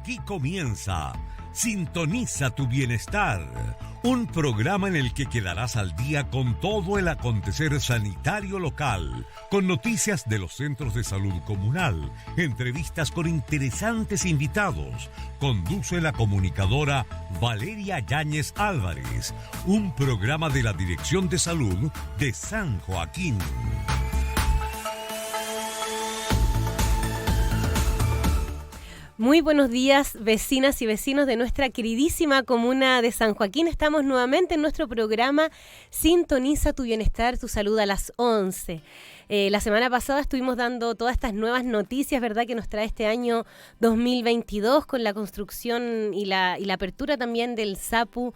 Aquí comienza Sintoniza tu Bienestar, un programa en el que quedarás al día con todo el acontecer sanitario local, con noticias de los centros de salud comunal, entrevistas con interesantes invitados. Conduce la comunicadora Valeria Yáñez Álvarez, un programa de la Dirección de Salud de San Joaquín. Muy buenos días, vecinas y vecinos de nuestra queridísima comuna de San Joaquín. Estamos nuevamente en nuestro programa Sintoniza tu Bienestar, tu Salud a las 11. La semana pasada estuvimos dando todas estas nuevas noticias, ¿verdad?, que nos trae este año 2022 con la construcción y la apertura también del SAPU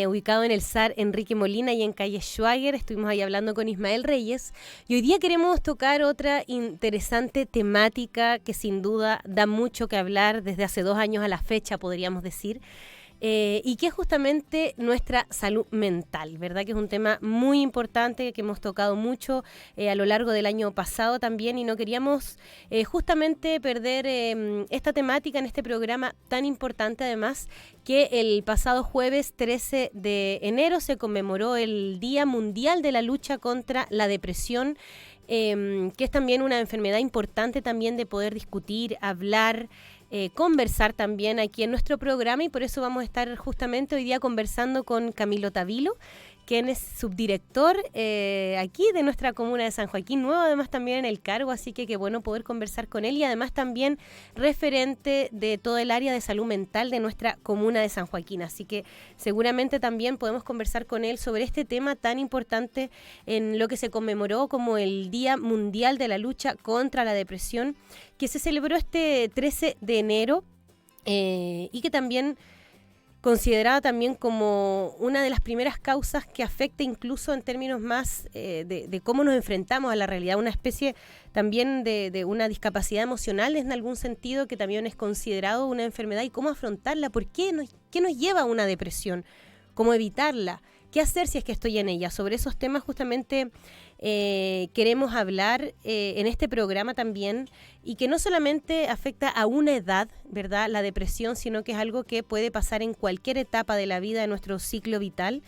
ubicado en el SAR Enrique Molina y en calle Schwager. Estuvimos ahí hablando con Ismael Reyes y hoy día queremos tocar otra interesante temática que sin duda da mucho que hablar desde hace 2 años a la fecha, podríamos decir. Y que es justamente nuestra salud mental, ¿verdad? Que es un tema muy importante que hemos tocado mucho a lo largo del año pasado también y no queríamos justamente perder esta temática en este programa tan importante, además que el pasado jueves 13 de enero se conmemoró el Día Mundial de la Lucha contra la Depresión, que es también una enfermedad importante también de poder discutir, hablar, conversar también aquí en nuestro programa, y por eso vamos a estar justamente hoy día conversando con Camilo Tavilo, quien es subdirector aquí de nuestra comuna de San Joaquín, nuevo además también en el cargo, así que qué bueno poder conversar con él, y además también referente de todo el área de salud mental de nuestra comuna de San Joaquín, así que seguramente también podemos conversar con él sobre este tema tan importante en lo que se conmemoró como el Día Mundial de la Lucha contra la Depresión, que se celebró este 13 de enero y que también considerada también como una de las primeras causas que afecta incluso en términos más de cómo nos enfrentamos a la realidad, una especie también de una discapacidad emocional en algún sentido, que también es considerado una enfermedad, y cómo afrontarla, qué nos lleva a una depresión, cómo evitarla, qué hacer si es que estoy en ella. Sobre esos temas justamente queremos hablar en este programa también, y que no solamente afecta a una edad, ¿verdad?, la depresión, sino que es algo que puede pasar en cualquier etapa de la vida, de nuestro ciclo vital,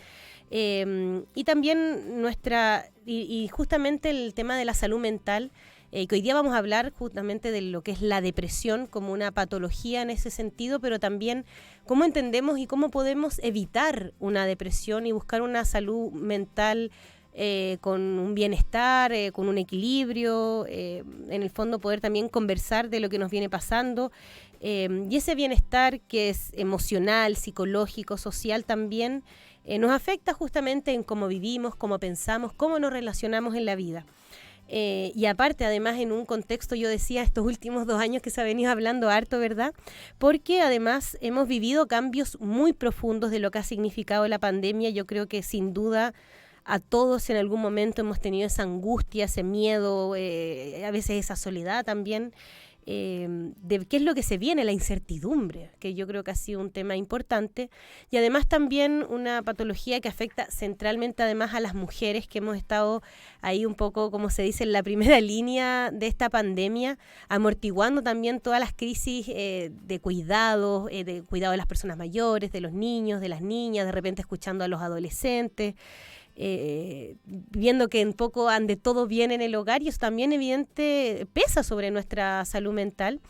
y también y justamente el tema de la salud mental, que hoy día vamos a hablar justamente de lo que es la depresión como una patología en ese sentido, pero también cómo entendemos y cómo podemos evitar una depresión y buscar una salud mental con un bienestar, con un equilibrio, en el fondo poder también conversar de lo que nos viene pasando, y ese bienestar que es emocional, psicológico, social también, nos afecta justamente en cómo vivimos, cómo pensamos, cómo nos relacionamos en la vida. Y aparte, además, en un contexto, yo decía, estos últimos 2 años que se ha venido hablando harto, ¿verdad? Porque además hemos vivido cambios muy profundos de lo que ha significado la pandemia. Yo creo que sin duda a todos en algún momento hemos tenido esa angustia, ese miedo, a veces esa soledad también, de qué es lo que se viene, la incertidumbre, que yo creo que ha sido un tema importante, y además también una patología que afecta centralmente además a las mujeres, que hemos estado ahí un poco, como se dice, en la primera línea de esta pandemia, amortiguando también todas las crisis de cuidado de las personas mayores, de los niños, de las niñas, de repente escuchando a los adolescentes, viendo que un poco ande todo bien en el hogar, y eso también evidente pesa sobre nuestra salud mental.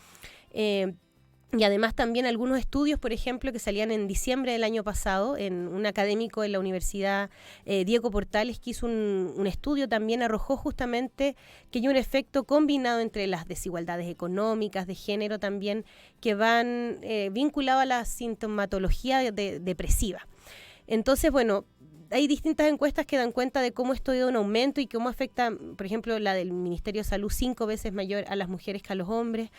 Y además también algunos estudios, por ejemplo, que salían en diciembre del año pasado, en un académico en la Universidad Diego Portales, que hizo un estudio, también arrojó justamente que hay un efecto combinado entre las desigualdades económicas, de género también, que van vinculados a la sintomatología depresiva. Entonces, bueno, hay distintas encuestas que dan cuenta de cómo esto ha ido en aumento y cómo afecta, por ejemplo, la del Ministerio de Salud, 5 veces mayor a las mujeres que a los hombres.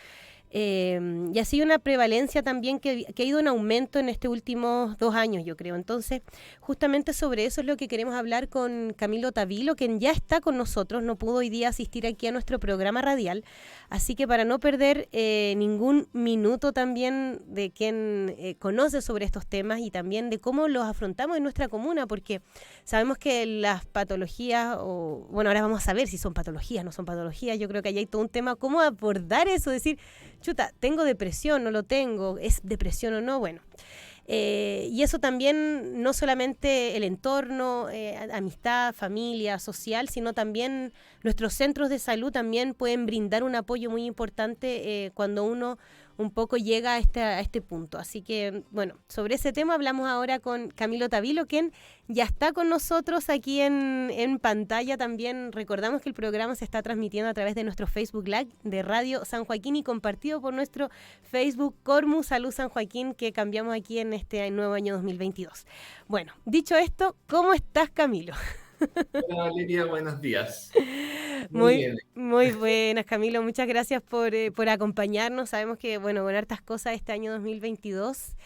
Y ha sido una prevalencia también que ha ido en aumento en estos últimos 2 años, yo creo. Entonces, justamente sobre eso es lo que queremos hablar con Camilo Tavilo, quien ya está con nosotros, no pudo hoy día asistir aquí a nuestro programa radial, así que para no perder ningún minuto también de quien conoce sobre estos temas y también de cómo los afrontamos en nuestra comuna, porque sabemos que las patologías, bueno, ahora vamos a saber si son patologías, no son patologías, yo creo que ahí hay todo un tema, cómo abordar eso, decir, chuta, ¿tengo depresión? ¿No lo tengo? ¿Es depresión o no? Bueno. Y eso también, no solamente el entorno, amistad, familia, social, sino también nuestros centros de salud también pueden brindar un apoyo muy importante cuando uno un poco llega a este punto. Así que, bueno, sobre ese tema hablamos ahora con Camilo Tavilo, quien ya está con nosotros aquí en pantalla también. Recordamos que el programa se está transmitiendo a través de nuestro Facebook Live de Radio San Joaquín y compartido por nuestro Facebook Cormu Salud San Joaquín, que cambiamos aquí en este nuevo año 2022. Bueno, dicho esto, ¿cómo estás, Camilo? Hola Valeria, buenos días. Muy bien. Muy buenas, Camilo. Muchas gracias por acompañarnos. Sabemos que, bueno, con hartas cosas este año 2022.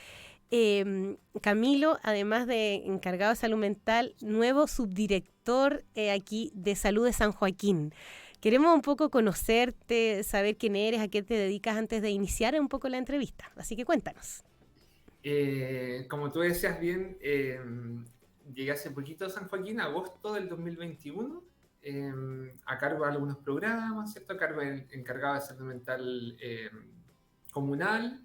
Camilo, además de encargado de salud mental, nuevo subdirector aquí de salud de San Joaquín. Queremos un poco conocerte, saber quién eres, a qué te dedicas antes de iniciar un poco la entrevista. Así que cuéntanos. Como tú decías bien, llegué hace poquito a San Joaquín, agosto del 2021, a cargo de algunos programas, ¿cierto? A cargo del encargado de salud mental comunal.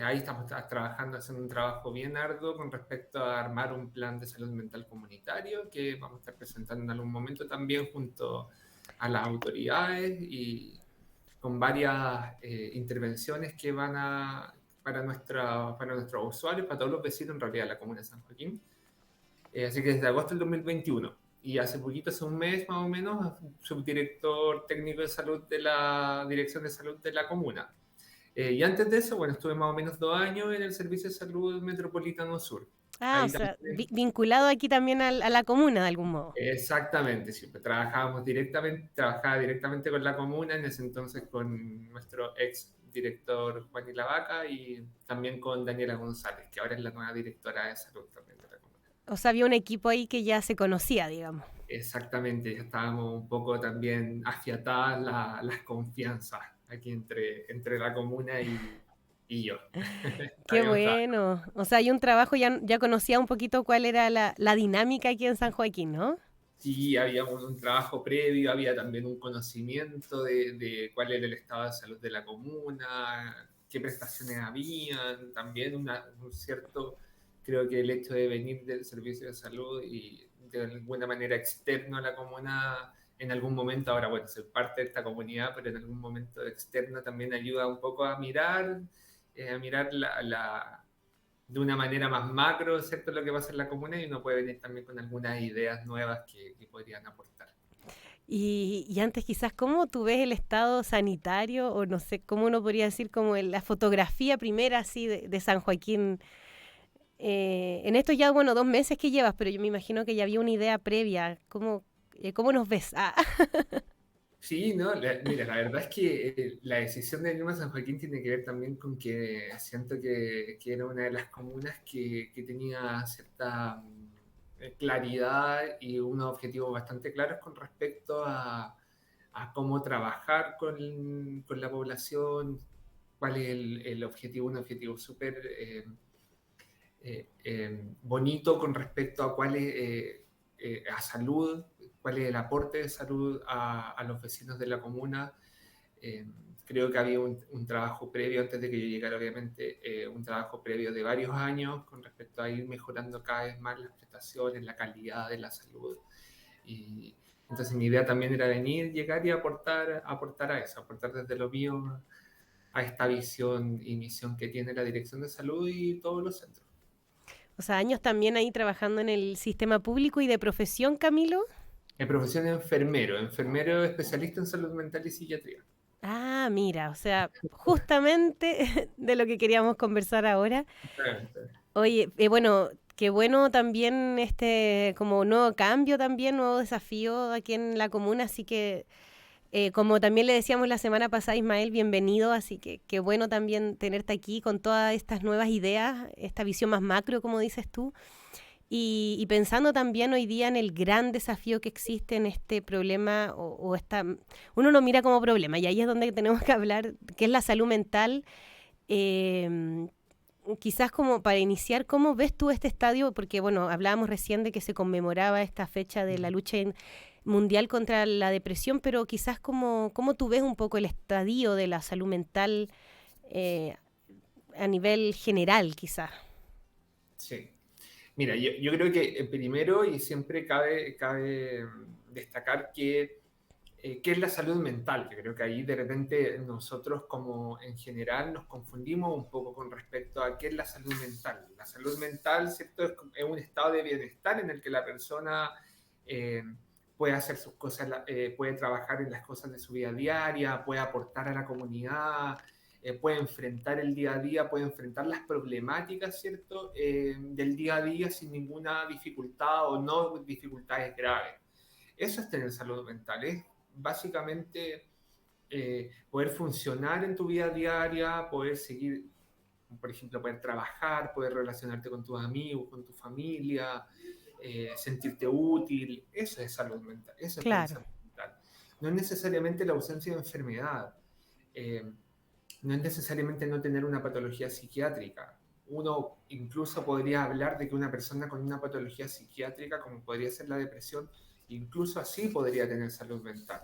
Ahí estamos trabajando, haciendo un trabajo bien arduo con respecto a armar un plan de salud mental comunitario que vamos a estar presentando en algún momento también junto a las autoridades y con varias intervenciones que van para nuestros usuarios, para todos los vecinos en realidad de la comuna de San Joaquín. Así que desde agosto del 2021 y hace poquito, hace un mes más o menos, subdirector técnico de salud de la Dirección de Salud de la comuna. Y antes de eso, bueno, estuve más o menos 2 años en el Servicio de Salud Metropolitano Sur. Ah, o sea, vinculado aquí también a la comuna de algún modo. Exactamente, siempre trabajaba directamente con la comuna, en ese entonces con nuestro ex director Juan Ilavaca y también con Daniela González, que ahora es la nueva directora de salud también de la comuna. O sea, había un equipo ahí que ya se conocía, digamos. Exactamente, ya estábamos un poco también afiatadas las confianzas aquí entre la comuna y yo. Qué bueno. O sea, hay un trabajo, ya conocía un poquito cuál era la dinámica aquí en San Joaquín, ¿no? Sí, había un trabajo previo, había también un conocimiento de cuál era el estado de salud de la comuna, qué prestaciones habían, también un cierto, creo que el hecho de venir del servicio de salud y de alguna manera externo a la comuna, en algún momento, ahora bueno, ser parte de esta comunidad, pero en algún momento externo también ayuda un poco a mirar de una manera más macro, ¿cierto? Lo que pasa en la comuna y uno puede venir también con algunas ideas nuevas que podrían aportar. Y antes quizás, ¿cómo tú ves el estado sanitario o no sé, cómo uno podría decir como la fotografía primera así de San Joaquín? En esto ya, bueno, 2 meses que llevas, pero yo me imagino que ya había una idea previa. ¿Cómo nos ves? Ah. Sí, no, mira, la verdad es que la decisión de venirme a San Joaquín tiene que ver también con que siento que era una de las comunas que tenía cierta claridad y unos objetivos bastante claros con respecto a cómo trabajar con la población, cuál es el objetivo, un objetivo súper bonito con respecto a cuál es a salud, cuál es el aporte de salud a los vecinos de la comuna. Creo que había un trabajo previo, antes de que yo llegara, obviamente, un trabajo previo de varios años con respecto a ir mejorando cada vez más las prestaciones, la calidad de la salud. Y entonces mi idea también era venir, llegar y aportar a eso, aportar desde lo mío a esta visión y misión que tiene la Dirección de Salud y todos los centros. O sea, años también ahí trabajando en el sistema público y de profesión, Camilo. En profesión de enfermero especialista en salud mental y psiquiatría. Ah, mira, o sea, justamente de lo que queríamos conversar ahora. Oye, bueno, qué bueno también como nuevo cambio también, nuevo desafío aquí en la comuna, así que como también le decíamos la semana pasada, Ismael, bienvenido, así que qué bueno también tenerte aquí con todas estas nuevas ideas, esta visión más macro, como dices tú. Y pensando también hoy día en el gran desafío que existe en este problema, uno lo mira como problema, y ahí es donde tenemos que hablar, que es la salud mental. Quizás como para iniciar, ¿cómo ves tú este estadio? Porque, bueno, hablábamos recién de que se conmemoraba esta fecha de la lucha mundial contra la depresión, pero quizás cómo tú ves un poco el estadio de la salud mental a nivel general, quizás. Sí. Mira, yo creo que primero y siempre cabe destacar que qué es la salud mental. Yo creo que ahí de repente nosotros como en general nos confundimos un poco con respecto a qué es la salud mental. La salud mental, ¿cierto? Es un estado de bienestar en el que la persona eh, puede hacer sus cosas, puede trabajar en las cosas de su vida diaria, puede aportar a la comunidad, puede enfrentar el día a día, puede enfrentar las problemáticas, ¿cierto? Del día a día sin ninguna dificultad o no dificultades graves. Eso es tener salud mental, es básicamente poder funcionar en tu vida diaria, poder seguir, por ejemplo, poder trabajar, poder relacionarte con tus amigos, con tu familia, sentirte útil. Eso es salud mental, eso es tener Claro. salud mental. No es necesariamente la ausencia de enfermedad, no es necesariamente no tener una patología psiquiátrica. Uno incluso podría hablar de que una persona con una patología psiquiátrica, como podría ser la depresión, incluso así podría tener salud mental,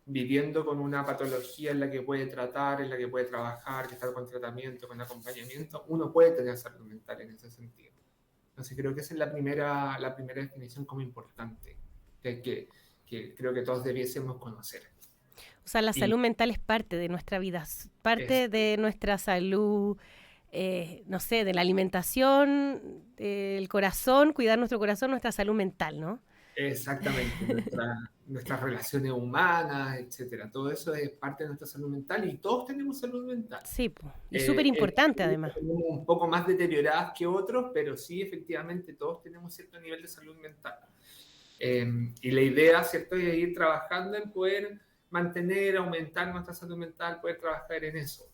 viviendo con una patología en la que puede tratar, en la que puede trabajar, que está con tratamiento, con acompañamiento, uno puede tener salud mental en ese sentido. Entonces creo que esa es la primera definición como importante, que creo que todos debiésemos conocer. O sea, la Y salud mental es parte de nuestra vida, parte de nuestra salud, no sé, de la alimentación, del corazón, cuidar nuestro corazón, nuestra salud mental, ¿no? exactamente, nuestras relaciones humanas, etcétera. Todo eso es parte de nuestra salud mental y todos tenemos salud mental. Sí, y súper importante además. Tenemos un poco más deterioradas que otros, pero sí, efectivamente, todos tenemos cierto nivel de salud mental. Y la idea, ¿cierto?, es ir trabajando en poder mantener, aumentar nuestra salud mental, poder trabajar en eso.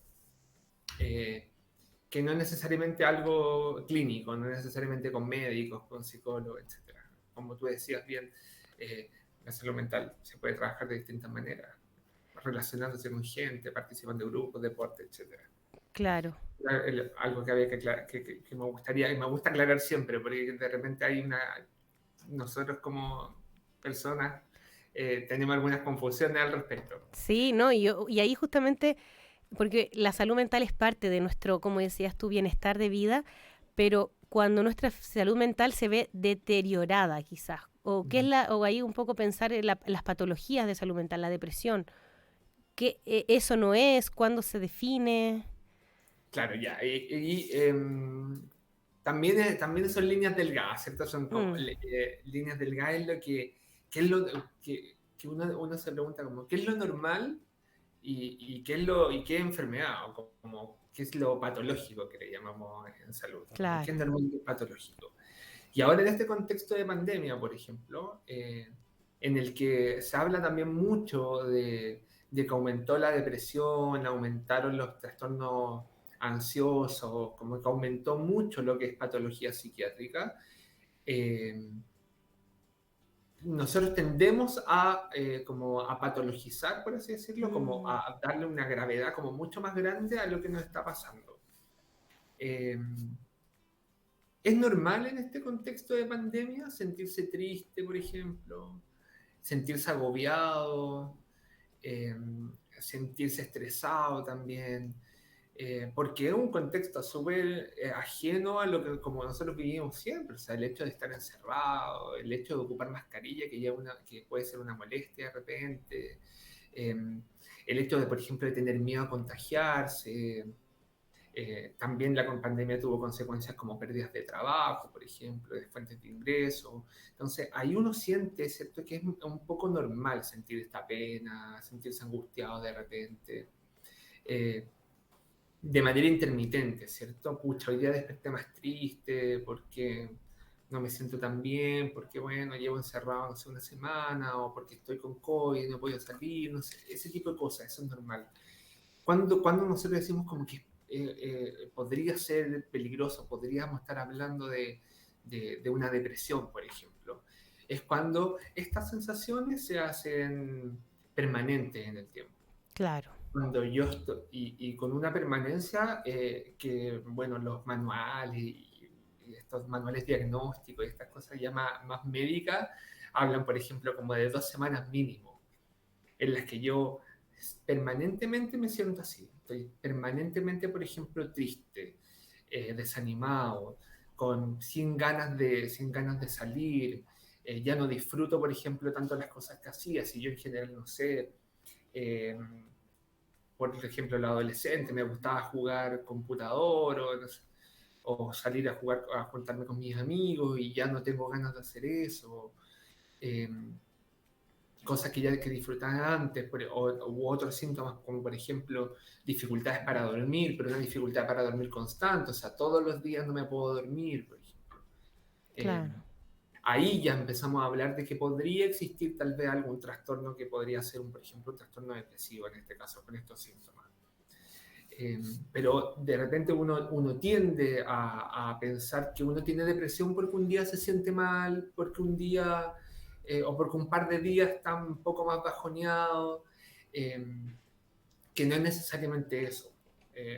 Que no es necesariamente algo clínico, no es necesariamente con médicos, con psicólogos, etcétera. Como tú decías bien, la salud mental se puede trabajar de distintas maneras, relacionándose con gente, participando de grupos, deporte, etcétera. Claro. Algo que había que me gustaría, y me gusta aclarar siempre, porque de repente nosotros como personas tenemos algunas confusiones al respecto. Sí, ¿no? Y ahí justamente, porque la salud mental es parte de nuestro, como decías tú, bienestar de vida, pero cuando nuestra salud mental se ve deteriorada quizás, o qué es o ahí un poco pensar en las patologías de salud mental, la depresión, que eso no es, cuándo se define. Claro, ya. También son líneas delgadas, ¿cierto? Son como líneas delgadas en lo que es lo que uno se pregunta como qué es lo normal y qué es enfermedad, o como qué es lo patológico que le llamamos en salud. Como qué Claro. es normal y qué es patológico. Y ahora en este contexto de pandemia, por ejemplo, en el que se habla también mucho de que aumentó la depresión, aumentaron los trastornos ansiosos, como que aumentó mucho lo que es patología psiquiátrica, nosotros tendemos como a patologizar, por así decirlo, como a darle una gravedad como mucho más grande a lo que nos está pasando. ¿Es normal en este contexto de pandemia sentirse triste, por ejemplo? Sentirse agobiado, sentirse estresado también, porque es un contexto súper ajeno a lo que como nosotros vivimos siempre, o sea, el hecho de estar encerrado, el hecho de ocupar mascarilla que puede ser una molestia de repente, el hecho de, por ejemplo, de tener miedo a contagiarse. También la pandemia tuvo consecuencias como pérdidas de trabajo, por ejemplo, de fuentes de ingreso. Entonces, ahí uno siente, ¿cierto?, que es un poco normal sentir esta pena, sentirse angustiado de repente, de manera intermitente, ¿cierto? Pucha, hoy día desperté más triste porque no me siento tan bien, porque, bueno, llevo encerrado hace una semana, o porque estoy con COVID, no puedo salir, no sé, ese tipo de cosas, eso es normal. Cuando nosotros decimos como que podría ser peligroso, podríamos estar hablando de una depresión, por ejemplo, es cuando estas sensaciones se hacen permanentes en el tiempo. Claro. Cuando yo estoy, y con una permanencia que, bueno, los manuales y estos manuales diagnósticos y estas cosas ya más médicas hablan, por ejemplo, como de 2 semanas mínimo, en las que yo permanentemente me siento así. Estoy permanentemente, por ejemplo, triste, desanimado, sin ganas de salir. Ya no disfruto, por ejemplo, tanto las cosas que hacía. Si yo en general, no sé, eh, por ejemplo, el adolescente, me gustaba jugar computador o, no sé, o salir a jugar, a juntarme con mis amigos y ya no tengo ganas de hacer eso. Eh, Cosas que ya que disfrutaba antes, u otros síntomas como por ejemplo dificultades para dormir, pero una dificultad para dormir constante, o sea, todos los días no me puedo dormir, por ejemplo. Eh, Claro. Ahí ya empezamos a hablar de que podría existir tal vez algún trastorno que podría ser, por ejemplo, un trastorno depresivo en este caso, con estos síntomas. Pero de repente uno tiende a pensar que uno tiene depresión porque un día se siente mal, porque un día o porque un par de días está un poco más bajoneado, eh, que no es necesariamente eso.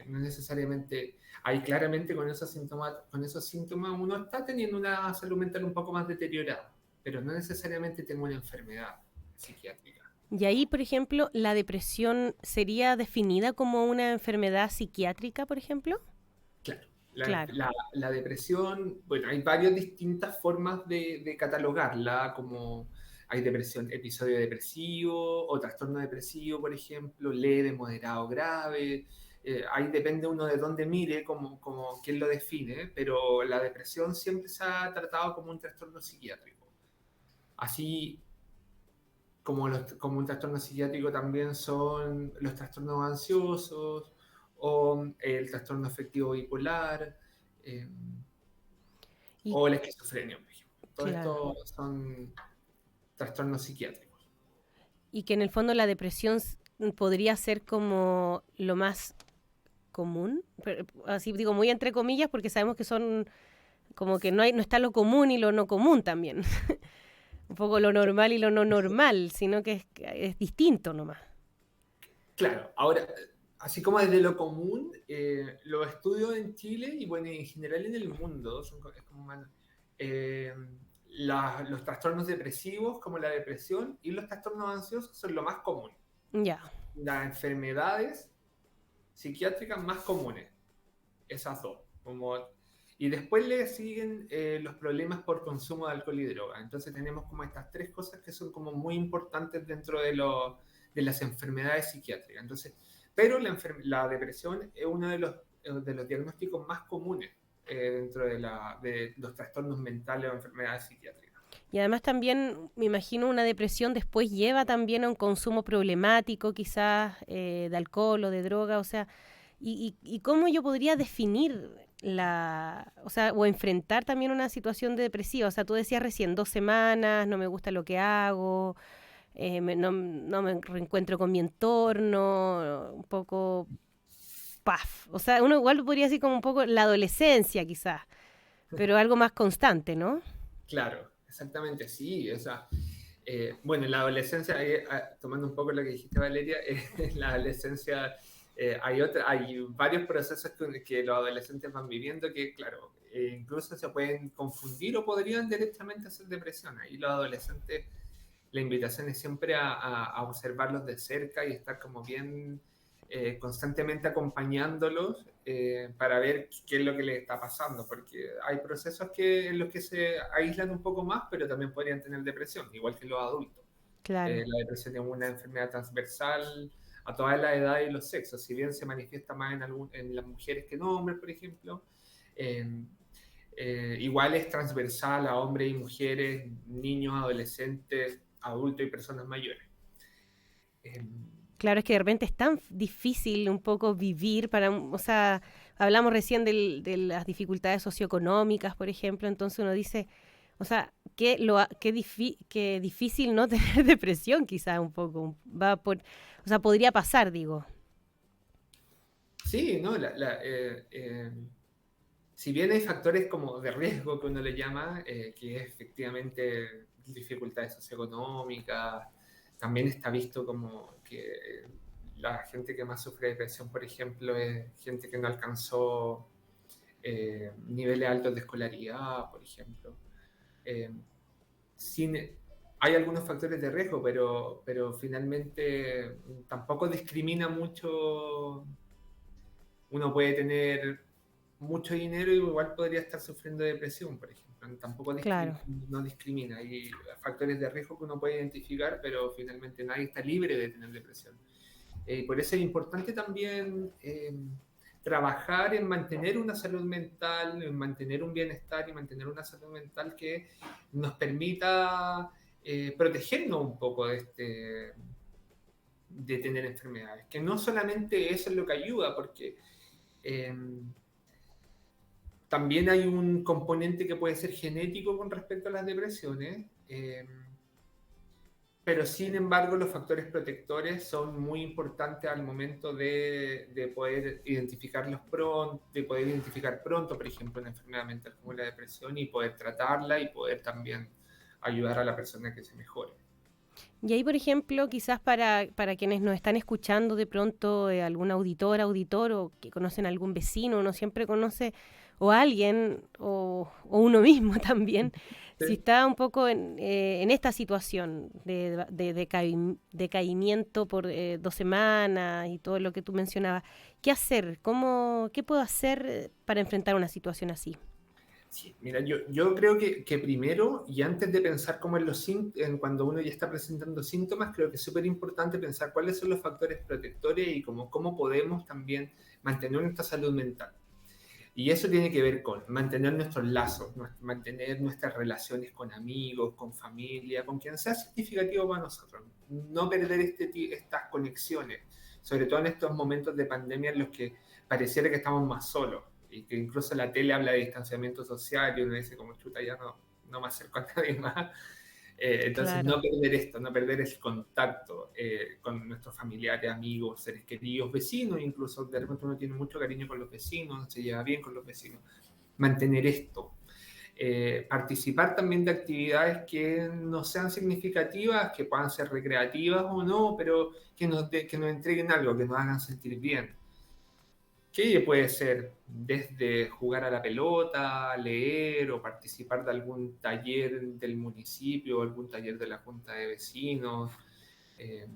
No es necesariamente, ahí claramente con esos síntomas uno está teniendo una salud mental un poco más deteriorada, pero no necesariamente tengo una enfermedad psiquiátrica. Y ahí, por ejemplo, ¿la depresión sería definida como una enfermedad psiquiátrica, por ejemplo? Claro. Claro. La depresión, bueno, hay varias distintas formas de catalogarla, como hay depresión, episodio depresivo o trastorno depresivo, por ejemplo, leve, moderado, grave. Ahí depende uno de dónde mire, como quién lo define, pero la depresión siempre se ha tratado como un trastorno psiquiátrico. Así como un trastorno psiquiátrico también son los trastornos ansiosos o el trastorno afectivo bipolar eh, Y o la esquizofrenia, por ejemplo. Todo claro. esto son trastornos psiquiátricos. Y que en el fondo la depresión podría ser como lo más común, así digo muy entre comillas porque sabemos que son como que no está lo común y lo no común también. Un poco lo normal y lo no normal, sino que es distinto nomás. Claro, ahora, así como desde lo común, los estudios en Chile y bueno, en general en el mundo, es como eh, los trastornos depresivos como la depresión y los trastornos ansiosos son lo más común. Ya, Las enfermedades psiquiátricas más comunes, esas dos. Y después le siguen los problemas por consumo de alcohol y droga. Entonces tenemos como estas tres cosas que son como muy importantes dentro de las enfermedades psiquiátricas. Entonces, pero la depresión es uno de los diagnósticos más comunes dentro de los trastornos mentales o enfermedades psiquiátricas. y además también me imagino una depresión después lleva también a un consumo problemático quizás de alcohol o de droga, o sea, y cómo yo podría definir o sea, o enfrentar también una situación depresiva, o sea, tú decías recién 2 semanas, no me gusta lo que hago, no me reencuentro con mi entorno, un poco, paf, o sea, uno igual podría decir como un poco la adolescencia quizás, pero algo más constante, ¿no? Claro, exactamente, sí. O sea, bueno, en la adolescencia, tomando un poco lo que dijiste, Valeria, en la adolescencia hay varios procesos que los adolescentes van viviendo que, claro, incluso se pueden confundir o podrían directamente hacer depresión. Ahí los adolescentes, la invitación es siempre a observarlos de cerca y estar como bien constantemente acompañándolos para ver qué es lo que les está pasando, porque hay procesos en los que se aíslan un poco más, pero también podrían tener depresión, igual que los adultos. Claro. La depresión es una enfermedad transversal a todas las edades y los sexos, si bien se manifiesta más en las mujeres que en hombres, por ejemplo. eh, Igual es transversal a hombres y mujeres, niños, adolescentes, adultos y personas mayores. Eh, Claro, es que de repente es tan difícil un poco vivir para, o sea, hablamos recién de las dificultades socioeconómicas, por ejemplo, entonces uno dice, o sea, qué difícil no tener depresión quizás un poco, o sea, podría pasar, digo. Sí, ¿no? Si bien hay factores como de riesgo que uno le llama, que es efectivamente dificultades socioeconómicas, también está visto como que la gente que más sufre depresión, por ejemplo, es gente que no alcanzó niveles altos de escolaridad, por ejemplo. Eh, sin, hay algunos factores de riesgo, pero finalmente tampoco discrimina mucho. Uno puede tener mucho dinero y igual podría estar sufriendo depresión, por ejemplo. Tampoco Claro, no discrimina. Hay factores de riesgo que uno puede identificar, pero finalmente nadie está libre de tener depresión. Por eso es importante también trabajar en mantener una salud mental, en mantener un bienestar y mantener una salud mental que nos permita protegernos un poco de tener enfermedades. Que no solamente eso es lo que ayuda, porque eh, también hay un componente que puede ser genético con respecto a las depresiones, pero sin embargo los factores protectores son muy importantes al momento de poder identificarlos pronto, de poder identificar pronto, por ejemplo, una enfermedad mental como la depresión y poder tratarla y poder también ayudar a la persona a que se mejore. y ahí, por ejemplo, quizás para quienes nos están escuchando de pronto, algún auditor o que conocen a algún vecino, uno siempre conoce o a alguien o uno mismo también, si Sí. está un poco en esta situación de decaimiento por 2 semanas y todo lo que tú mencionabas, ¿qué hacer? ¿Qué puedo hacer para enfrentar una situación así? Sí, mira, yo creo que primero, y antes de pensar como en cuando uno ya está presentando síntomas, creo que es súper importante pensar cuáles son los factores protectores y cómo podemos también mantener nuestra salud mental. Y eso tiene que ver con mantener nuestros lazos, mantener nuestras relaciones con amigos, con familia, con quien sea significativo para nosotros. No perder estas conexiones, sobre todo en estos momentos de pandemia en los que pareciera que estamos más solos y que incluso la tele habla de distanciamiento social y uno dice como chuta, ya no me acerco a nadie más. Entonces, Claro, no perder esto, no perder el contacto con nuestros familiares, amigos, seres queridos, vecinos, incluso de repente uno tiene mucho cariño con los vecinos, se lleva bien con los vecinos. Mantener esto. Participar también de actividades que no sean significativas, que puedan ser recreativas o no, pero que nos entreguen algo, que nos hagan sentir bien. ¿Qué puede ser? Desde jugar a la pelota, leer o participar de algún taller del municipio, algún taller de la junta de vecinos, eh,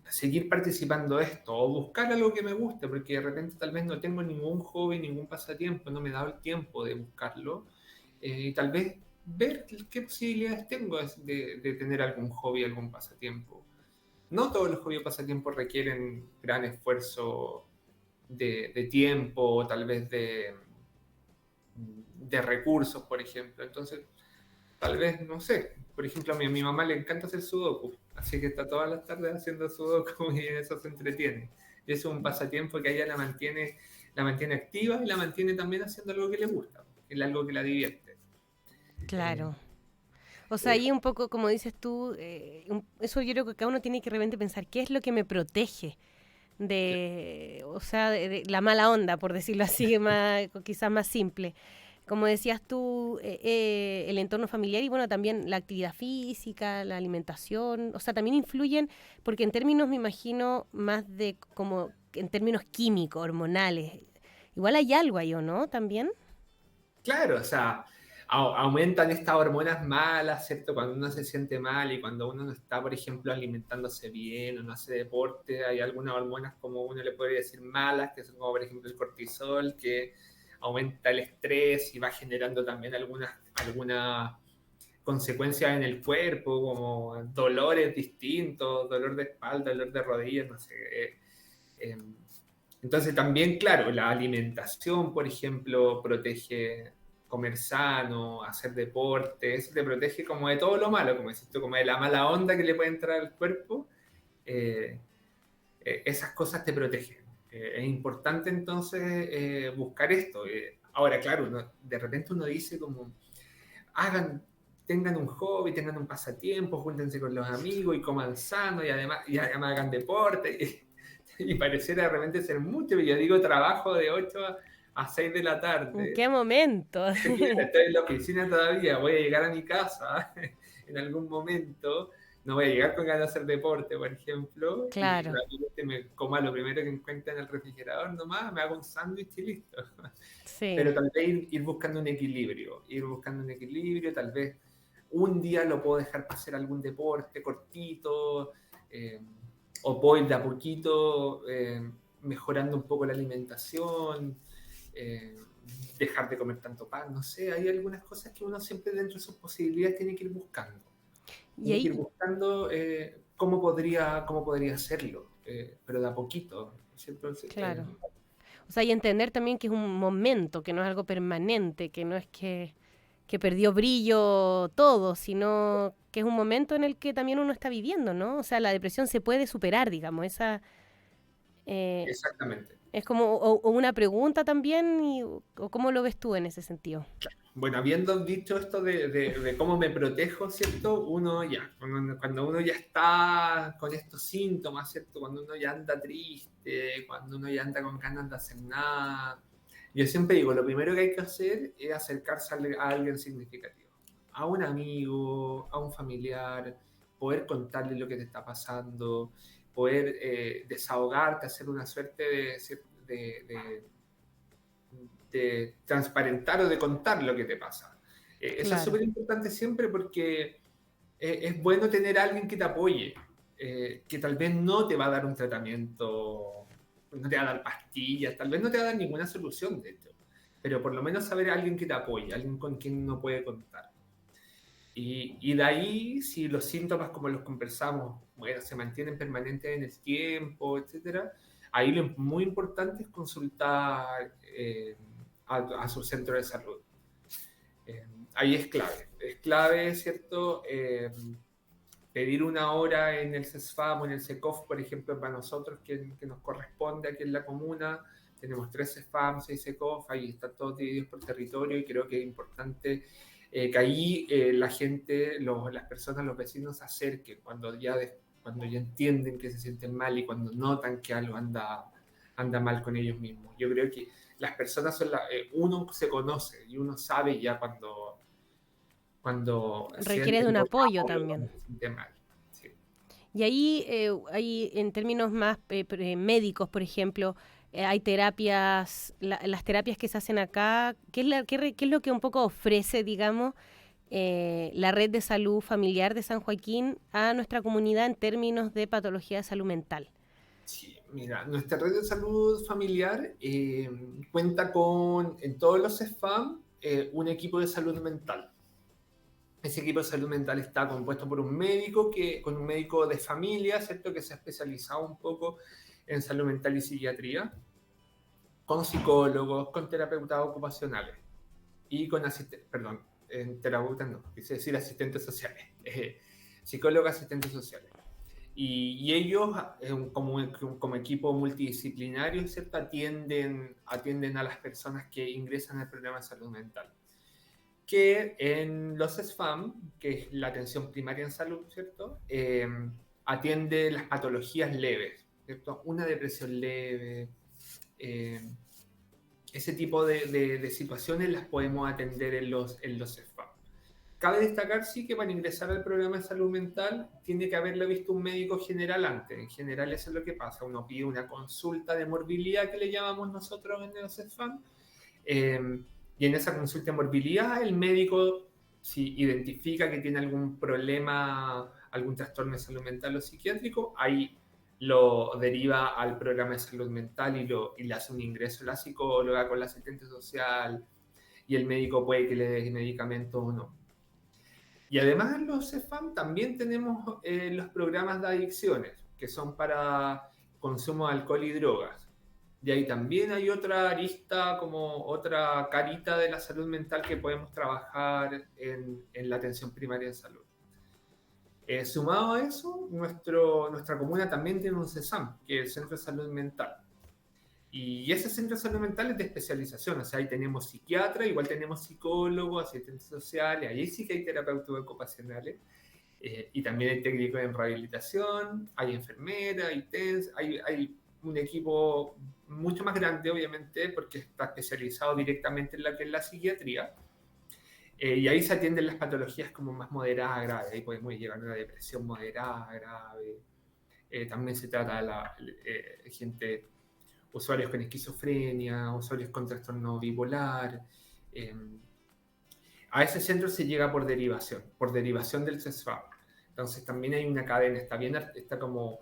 seguir participando de esto o buscar algo que me guste, porque de repente tal vez no tengo ningún hobby, ningún pasatiempo, no me da el tiempo de buscarlo, y tal vez ver qué posibilidades tengo de tener algún hobby, algún pasatiempo. No todos los hobbies o pasatiempos requieren gran esfuerzo de tiempo, tal vez de recursos, por ejemplo. Entonces, tal vez, no sé, por ejemplo, a mi mamá le encanta hacer sudoku, así que está todas las tardes haciendo sudoku y eso se entretiene. Y eso es un pasatiempo que a ella la mantiene activa y la mantiene también haciendo algo que le gusta, algo que la divierte. Eh, claro. O sea, eh, ahí un poco, como dices tú, eso yo creo que cada uno tiene que de repente pensar, ¿qué es lo que me protege o sea, de la mala onda, por decirlo así, quizás más simple? Como decías tú, el entorno familiar y bueno, también la actividad física, la alimentación, o sea, también influyen, porque en términos, me imagino, más de como en términos químicos, hormonales, igual hay algo ahí, ¿o no? También. Claro, o sea, aumentan estas hormonas malas, ¿cierto? Cuando uno se siente mal y cuando uno no está, por ejemplo, alimentándose bien o no hace deporte, hay algunas hormonas como uno le podría decir malas, que son como, por ejemplo, el cortisol, que aumenta el estrés y va generando también algunas consecuencias en el cuerpo, como dolores distintos, dolor de espalda, dolor de rodillas, no sé. Eh, entonces también, claro, la alimentación, por ejemplo, protege comer sano, hacer deporte, eso te protege como de todo lo malo, como decís tú, como de la mala onda que le puede entrar al cuerpo, eh, esas cosas te protegen. Es importante entonces buscar esto. Ahora, claro, de repente uno dice como, hagan, tengan un hobby, tengan un pasatiempo, júntense con los amigos y coman sano y además hagan deporte. Y pareciera de repente ser mucho, pero yo digo trabajo de 8 a 6 de la ¿En tarde. qué momento? Estoy en la oficina todavía, voy a llegar a mi casa en algún momento, no voy a llegar con ganas de hacer deporte, por ejemplo, y Claro, probablemente me coma lo primero que encuentre en el refrigerador nomás, me hago un sándwich y listo. sí. Pero tal vez ir buscando un equilibrio, tal vez un día lo puedo dejar para hacer algún deporte cortito, o puedo ir de a poquito mejorando un poco la alimentación, dejar de comer tanto pan, no sé, hay algunas cosas que uno siempre dentro de sus posibilidades tiene que ir buscando. Y Tiene que ir ahí, buscando cómo podría hacerlo, pero de a poquito, ¿cierto? claro. O sea, y entender también que es un momento, que no es algo permanente, que no es que perdió brillo todo, sino que es un momento en el que también uno está viviendo, ¿no? O sea, la depresión se puede superar, digamos. Esa Exactamente. es como o una pregunta también, o cómo lo ves tú en ese sentido. Bueno, habiendo dicho esto de cómo me protejo, ¿cierto? Uno ya, cuando uno ya está con estos síntomas, ¿cierto? Cuando uno ya anda triste, cuando uno ya anda con ganas de hacer nada, yo siempre digo, lo primero que hay que hacer es acercarse a alguien significativo, a un amigo, a un familiar, poder contarle lo que te está pasando, poder desahogarte, hacer una suerte de transparentar o de contar lo que te pasa. Eso es Claro. súper importante siempre porque es bueno tener a alguien que te apoye, que tal vez no te va a dar un tratamiento, no te va a dar pastillas, tal vez no te va a dar ninguna solución, de hecho, pero por lo menos saber a alguien que te apoye, alguien con quien uno puede contar. Y de ahí, si los síntomas, como los conversamos, bueno, se mantienen permanentes en el tiempo, etcétera, ahí lo muy importante es consultar a su centro de salud. Ahí es clave, ¿cierto? Pedir una hora en el CESFAM o en el SECOF, por ejemplo, para nosotros, que nos corresponde aquí en la comuna. Tenemos 3 CESFAM, 6 SECOF, ahí están todos divididos por territorio y creo que es importante que ahí la gente, las personas, los vecinos se acerquen cuando ya entienden que se sienten mal y cuando notan que algo anda mal con ellos mismos. Yo creo que las personas uno se conoce y uno sabe ya cuando Requiere de sienten un apoyo apoyo, también. cuando se sienten mal. Sí. Y ahí, hay, en términos más médicos, por ejemplo, hay terapias, las terapias que se hacen acá, ¿qué es lo que un poco ofrece, digamos, la red de salud familiar de San Joaquín a nuestra comunidad en términos de patología de salud mental? Sí, mira, nuestra red de salud familiar cuenta con, en todos los CEFAM, un equipo de salud mental. Ese equipo de salud mental está compuesto por con un médico de familia, ¿cierto? Que se ha especializado un poco en salud mental y psiquiatría, con psicólogos, con terapeutas ocupacionales y con perdón, en terapeutas no, quise decir asistentes sociales, psicólogos, asistentes sociales. Y ellos, como equipo multidisciplinario, ¿cierto? Atienden a las personas que ingresan al programa de salud mental. Que en los SFAM, que es la atención primaria en salud, ¿cierto? Atiende las patologías leves, ¿cierto? Una depresión leve, ese tipo de situaciones las podemos atender en los SFAM. Cabe destacar, sí, que para ingresar al programa de salud mental tiene que haberlo visto un médico general antes. En general eso es lo que pasa. Uno pide una consulta de morbilidad que le llamamos nosotros en el CESFAM. Y en esa consulta de morbilidad el médico, si identifica que tiene algún problema, algún trastorno de salud mental o psiquiátrico, ahí lo deriva al programa de salud mental y le hace un ingreso a la psicóloga con la asistente social y el médico puede que le dé medicamentos o no. Y además en los CEFAM también tenemos los programas de adicciones, que son para consumo de alcohol y drogas. Y ahí también hay otra arista, como otra carita de la salud mental que podemos trabajar en la atención primaria en salud. Sumado a eso, nuestra comuna también tiene un CESAM, que es el Centro de Salud Mental. Y ese centro de salud mental es de especialización, o sea, ahí tenemos psiquiatra, igual tenemos psicólogos, asistentes sociales, ahí sí que hay terapeutas ocupacionales, y también hay técnicos en rehabilitación, hay enfermeras, hay TENS, hay un equipo mucho más grande, obviamente, porque está especializado directamente en la que es la psiquiatría, y ahí se atienden las patologías como más moderadas a graves, ahí podemos llegar a una depresión moderada, grave, también se trata de la gente usuarios con esquizofrenia, usuarios con trastorno bipolar. a ese centro se llega por derivación del CESFAM. Entonces también hay una cadena, está como,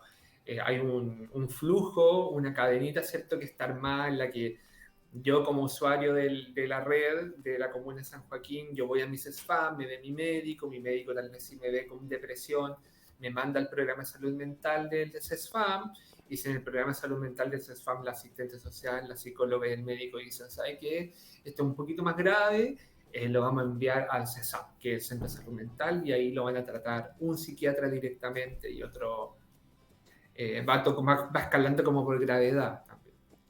hay un flujo, una cadenita, ¿cierto?, que está armada en la que yo como usuario de la red de la comuna de San Joaquín, yo voy a mi CESFAM, me ve mi médico tal vez si me ve con depresión, me manda al programa de salud mental del CESFAM, y si en el programa de salud mental del CESFAM la asistente social, la psicóloga y el médico dicen, ¿sabe qué? Esto es un poquito más grave, lo vamos a enviar al CESAM, que es el Centro de Salud Mental, y ahí lo van a tratar un psiquiatra directamente y otro va escalando como por gravedad.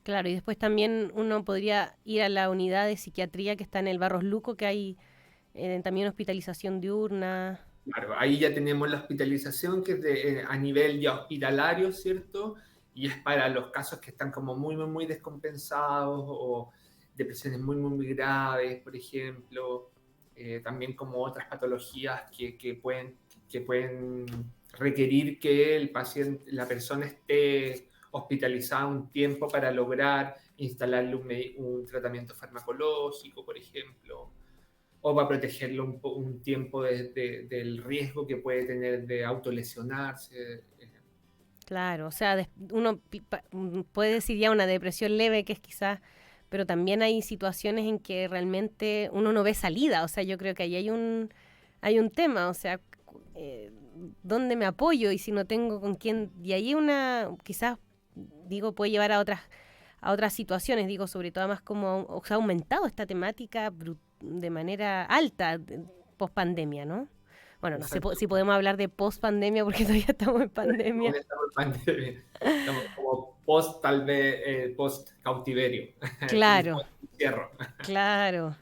Claro, y después también uno podría ir a la unidad de psiquiatría que está en el Barros Luco, que hay también hospitalización diurna. Claro, ahí ya tenemos la hospitalización que es a nivel ya hospitalario, ¿cierto? Y es para los casos que están como muy, muy, muy descompensados o depresiones muy, muy, muy graves, por ejemplo. También como otras patologías que pueden requerir que el paciente, la persona esté hospitalizada un tiempo para lograr instalarle un tratamiento farmacológico, por ejemplo, o para protegerlo un tiempo del riesgo que puede tener de autolesionarse. Claro, o sea, uno puede decir ya una depresión leve, que es quizás, pero también hay situaciones en que realmente uno no ve salida. O sea, yo creo que ahí hay un tema, o sea, ¿dónde me apoyo? Y si no tengo con quién, y ahí quizás, digo, puede llevar a otras situaciones, digo, sobre todo más como, o sea, ha aumentado esta temática de manera alta post pandemia, ¿no? Bueno, no sé si podemos hablar de post pandemia porque todavía estamos en pandemia. Estamos en pandemia. Estamos como post, tal vez, post cautiverio. Claro, Cierro. claro.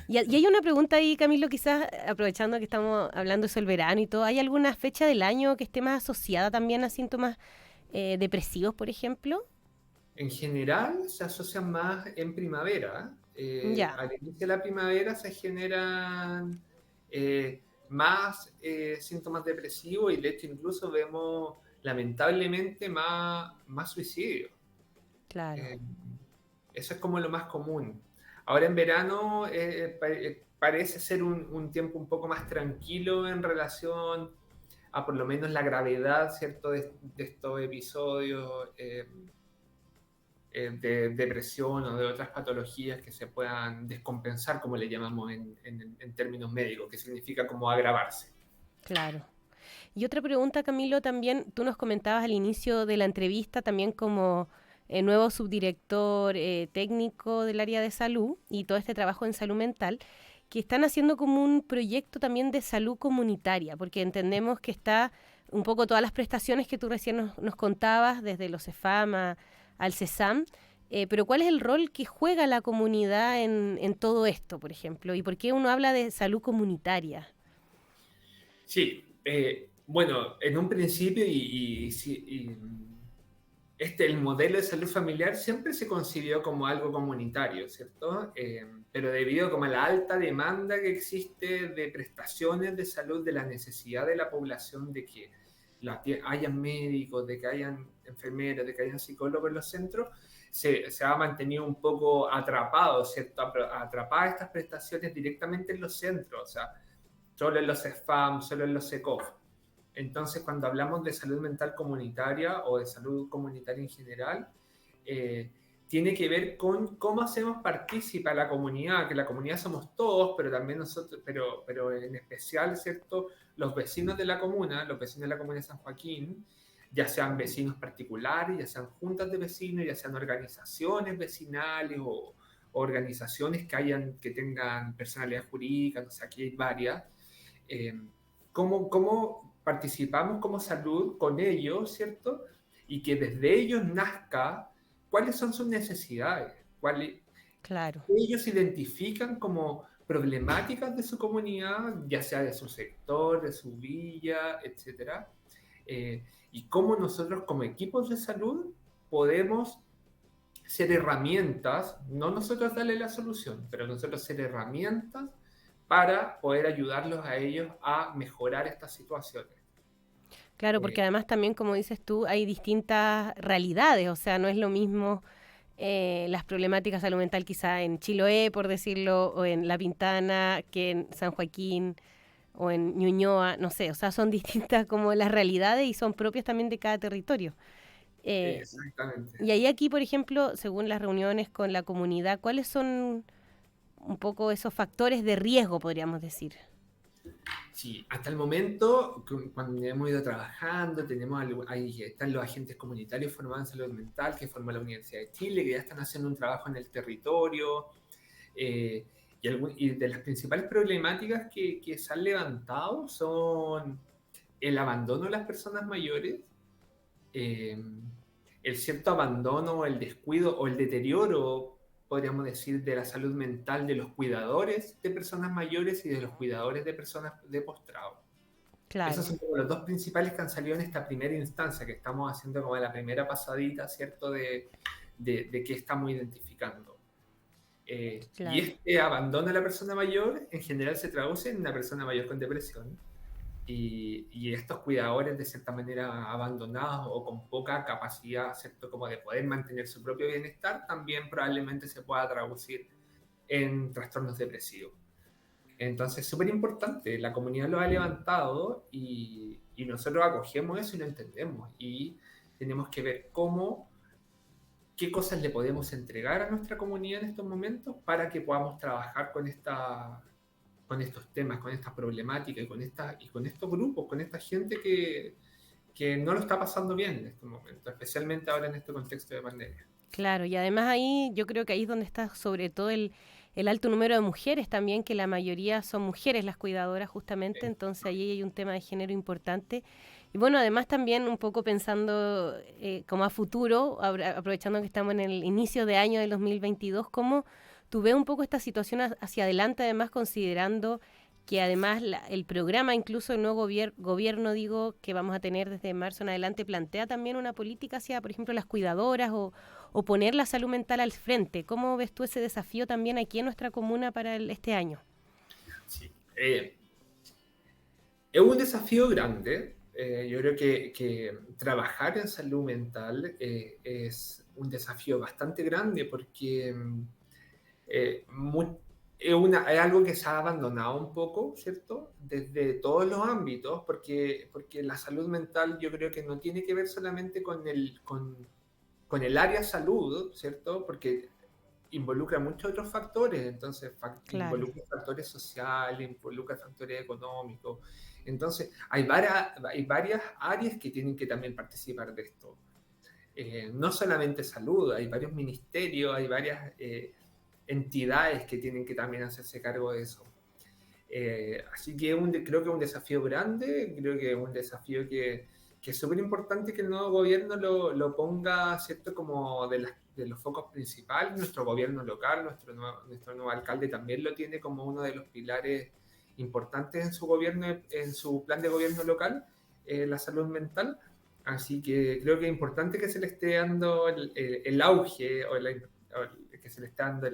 Y hay una pregunta ahí, Camilo, quizás aprovechando que estamos hablando sobre el verano y todo, ¿hay alguna fecha del año que esté más asociada también a síntomas depresivos, por ejemplo? En general se asocian más en primavera. Ya. Al inicio de la primavera se generan más síntomas depresivos, y de hecho incluso vemos lamentablemente más suicidios. Claro. Eso es como lo más común. Ahora en verano parece ser un tiempo un poco más tranquilo en relación a por lo menos la gravedad, ¿cierto?, de estos episodios de depresión o de otras patologías que se puedan descompensar, como le llamamos en términos médicos, que significa como agravarse. Claro. Y otra pregunta, Camilo, también tú nos comentabas al inicio de la entrevista, también como nuevo subdirector técnico del área de salud y todo este trabajo en salud mental, que están haciendo como un proyecto también de salud comunitaria, porque entendemos que está un poco todas las prestaciones que tú recién nos contabas, desde los CEFAM al CESAM, pero ¿cuál es el rol que juega la comunidad en todo esto, por ejemplo? ¿Y por qué uno habla de salud comunitaria? Sí, bueno, en un principio el modelo de salud familiar siempre se concibió como algo comunitario, ¿cierto? Pero debido como a la alta demanda que existe de prestaciones de salud, de la necesidad de la población de que hayan médicos, de que hayan enfermeras, de que hayan psicólogos en los centros, se ha mantenido un poco atrapado, ¿cierto? Atrapadas estas prestaciones directamente en los centros, o sea, solo en los CEFAM, solo en los SECOF. Entonces, cuando hablamos de salud mental comunitaria o de salud comunitaria en general, tiene que ver con cómo hacemos partícipe a la comunidad, que la comunidad somos todos, pero también nosotros, pero en especial, ¿cierto?, los vecinos de la comuna, los vecinos de la comuna de San Joaquín, ya sean vecinos particulares, ya sean juntas de vecinos, ya sean organizaciones vecinales o organizaciones que tengan personalidad jurídica, no sé, aquí hay varias. ¿Cómo participamos como salud con ellos, ¿cierto? Y que desde ellos nazca cuáles son sus necesidades, Claro. ellos identifican como problemáticas de su comunidad, ya sea de su sector, de su villa, etcétera, y cómo nosotros como equipos de salud podemos ser herramientas, no nosotros darle la solución, pero nosotros ser herramientas para poder ayudarlos a ellos a mejorar estas situaciones. Claro, porque además también, como dices tú, hay distintas realidades, o sea, no es lo mismo las problemáticas de salud mental quizá en Chiloé, por decirlo, o en La Pintana, que en San Joaquín o en Ñuñoa, no sé, o sea, son distintas como las realidades y son propias también de cada territorio. Exactamente. Y ahí aquí, por ejemplo, según las reuniones con la comunidad, ¿cuáles son un poco esos factores de riesgo, podríamos decir? Sí, hasta el momento, cuando hemos ido trabajando, ahí están los agentes comunitarios formados en salud mental que forma la Universidad de Chile, que ya están haciendo un trabajo en el territorio. Y de las principales problemáticas que se han levantado son el abandono de las personas mayores, eh, el cierto abandono, el descuido o el deterioro, podríamos decir, de la salud mental de los cuidadores de personas mayores y de los cuidadores de personas de postrado. Claro. Esos son como los dos principales que han salido en esta primera instancia, que estamos haciendo como la primera pasadita, ¿cierto?, de qué estamos identificando. Claro. Y este abandono de la persona mayor en general se traduce en una persona mayor con depresión. Y estos cuidadores de cierta manera abandonados o con poca capacidad, ¿cierto?, como de poder mantener su propio bienestar, también probablemente se pueda traducir en trastornos depresivos. Entonces, súper importante, la comunidad lo ha levantado y nosotros acogemos eso y lo entendemos. Y tenemos que ver qué cosas le podemos entregar a nuestra comunidad en estos momentos para que podamos trabajar con estos temas, con estas problemáticas y con estos grupos, con esta gente que no lo está pasando bien en estos momentos, especialmente ahora en este contexto de pandemia. Claro, y además ahí yo creo que ahí es donde está sobre todo el alto número de mujeres también, que la mayoría son mujeres las cuidadoras justamente, entonces ahí hay un tema de género importante. Y bueno, además también un poco pensando como a futuro, aprovechando que estamos en el inicio de año del 2022, ¿cómo tú ves un poco esta situación hacia adelante, además considerando que además el programa, incluso el nuevo gobierno, digo, que vamos a tener desde marzo en adelante, plantea también una política hacia, por ejemplo, las cuidadoras o poner la salud mental al frente? ¿Cómo ves tú ese desafío también aquí en nuestra comuna para este año? Sí, es un desafío grande. Yo creo que trabajar en salud mental es un desafío bastante grande porque es algo que se ha abandonado un poco, ¿cierto? Desde todos los ámbitos, porque la salud mental yo creo que no tiene que ver solamente con el área salud, ¿cierto? Porque involucra muchos otros factores, entonces Claro. involucra factores sociales, involucra factores económicos. Entonces, hay varias áreas que tienen que también participar de esto. No solamente salud, hay varios ministerios, hay varias entidades que tienen que también hacerse cargo de eso. Así que creo que es un desafío grande, creo que es un desafío que es súper importante que el nuevo gobierno lo ponga, ¿cierto?, como de los focos principales. Nuestro gobierno local, nuestro nuevo alcalde también lo tiene como uno de los pilares importantes en su gobierno, en su plan de gobierno local, la salud mental. Así que creo que es importante que se le esté dando el auge que se le esté dando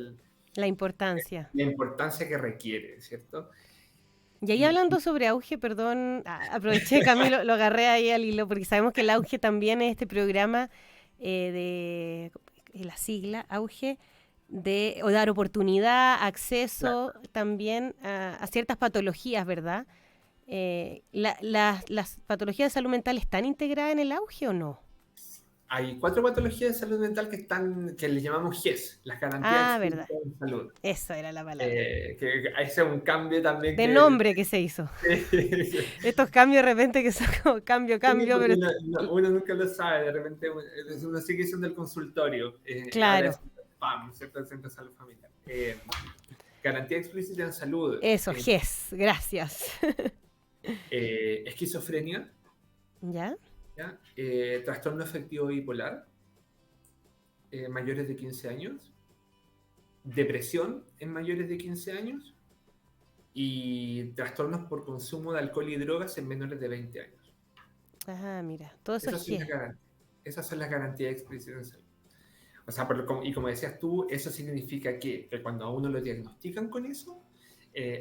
la importancia que requiere, ¿cierto? Y ahí hablando sobre auge, perdón, aproveché, Camilo, lo agarré ahí al hilo, porque sabemos que el auge también es este programa de la sigla, auge, o dar oportunidad, acceso también a ciertas patologías, ¿verdad? ¿Las patologías de salud mental están integradas en el auge o no? Hay 4 patologías de salud mental que les llamamos GES, las garantías verdad. de salud. Eso era la palabra. Que ese es un cambio también. De nombre que se hizo. Estos cambios de repente que son como cambio, pero... Uno nunca lo sabe, de repente uno sigue siendo el consultorio. Claro. Ahora es PAM, ¿cierto? El Centro de Salud Familiar. Garantía explícita en salud. Eso, GES, gracias. Esquizofrenia. ¿Ya? ¿Ya? Trastorno afectivo bipolar, mayores de 15 años, depresión en mayores de 15 años y trastornos por consumo de alcohol y drogas en menores de 20 años. Ajá, mira, todo eso esas son las garantías explícitas en salud. O sea, y como decías tú, eso significa que cuando a uno lo diagnostican con eso,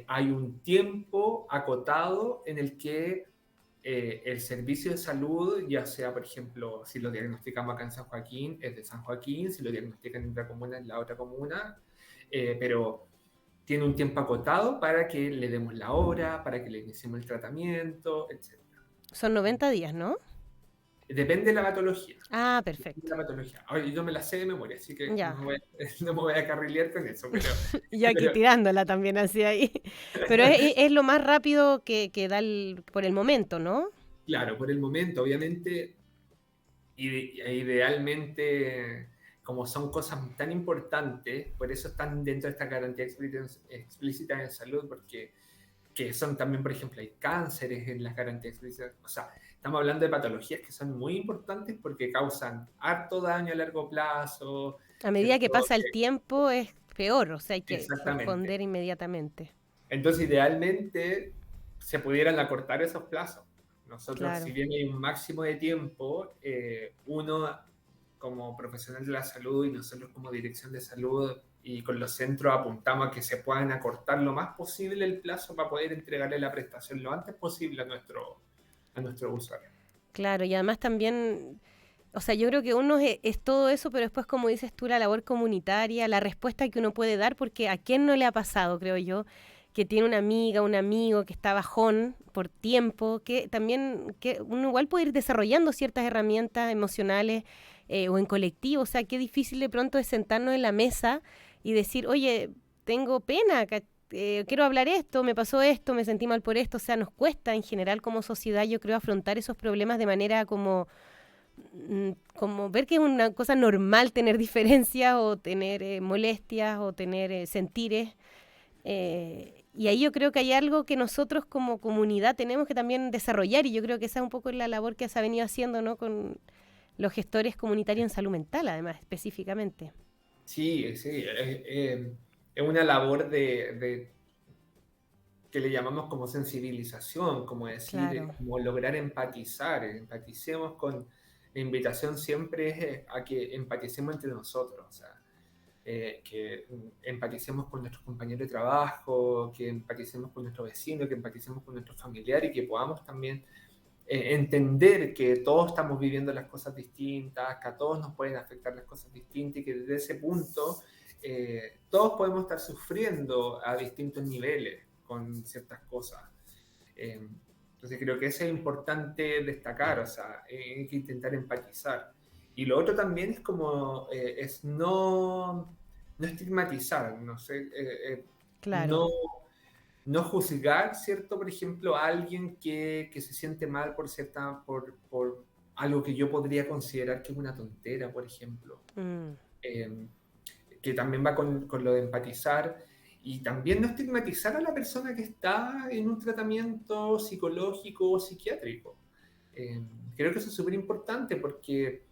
hay un tiempo acotado en el que el servicio de salud, ya sea, por ejemplo, si lo diagnosticamos acá en San Joaquín, es de San Joaquín, si lo diagnostican en otra comuna, es la otra comuna, pero tiene un tiempo acotado para que le demos la hora, para que le iniciemos el tratamiento, etc. Son 90 días, ¿no? Depende de la patología. Ah, Depende de perfecto. la patología. Ahora, yo me la sé de memoria, así que Ya. no me voy a carrilear con eso, Yo aquí pero tirándola también hacia ahí. Pero es lo más rápido que da por el momento, ¿no? claro, por el momento, obviamente, idealmente, como son cosas tan importantes, por eso están dentro de esta garantía explícita en salud, porque que son también, por ejemplo, hay cánceres en las garantías explícitas. O sea, estamos hablando de patologías que son muy importantes porque causan harto daño a largo plazo, A medida que ¿cierto? pasa el tiempo es peor, o sea, hay que Exactamente. responder inmediatamente. Entonces, idealmente, se pudieran acortar esos plazos. Nosotros, si Claro. bien hay un máximo de tiempo, uno como profesional de la salud y nosotros como dirección de salud y con los centros apuntamos a que se puedan acortar lo más posible el plazo para poder entregarle la prestación lo antes posible a nuestro usuario. Claro, y además también, o sea, yo creo que uno es todo eso, pero después, como dices tú, la labor comunitaria, la respuesta que uno puede dar, porque a quién no le ha pasado, creo yo, que tiene una amiga, un amigo que está bajón por tiempo, que también que uno igual puede ir desarrollando ciertas herramientas emocionales o en colectivo, o sea, qué difícil de pronto es sentarnos en la mesa y decir, oye, tengo pena, quiero hablar esto, me pasó esto, me sentí mal por esto, o sea, nos cuesta en general como sociedad, yo creo, afrontar esos problemas de manera como ver que es una cosa normal tener diferencias o tener molestias o tener sentires. Y ahí yo creo que hay algo que nosotros como comunidad tenemos que también desarrollar y yo creo que esa es un poco la labor que se ha venido haciendo, ¿no? Con los gestores comunitarios en salud mental, además, específicamente. Sí, sí, es una labor que le llamamos como sensibilización, como decir, Claro. como lograr empatizar, empaticemos con, la invitación siempre es a que empaticemos entre nosotros, o sea, que empaticemos con nuestros compañeros de trabajo, que empaticemos con nuestros vecinos, que empaticemos con nuestros familiares y que podamos también entender que todos estamos viviendo las cosas distintas, que a todos nos pueden afectar las cosas distintas y que desde ese punto todos podemos estar sufriendo a distintos niveles con ciertas cosas. Entonces creo que eso es importante destacar, o sea, hay que intentar empatizar. Y lo otro también es como, es no estigmatizar, no sé, Claro. no, no juzgar, ¿cierto? Por ejemplo, a alguien que se siente mal por algo que yo podría considerar que es una tontera, por ejemplo. Mm, Eh, que también va con lo de empatizar y también no estigmatizar a la persona que está en un tratamiento psicológico o psiquiátrico. Eh, Creo que eso es súper importante porque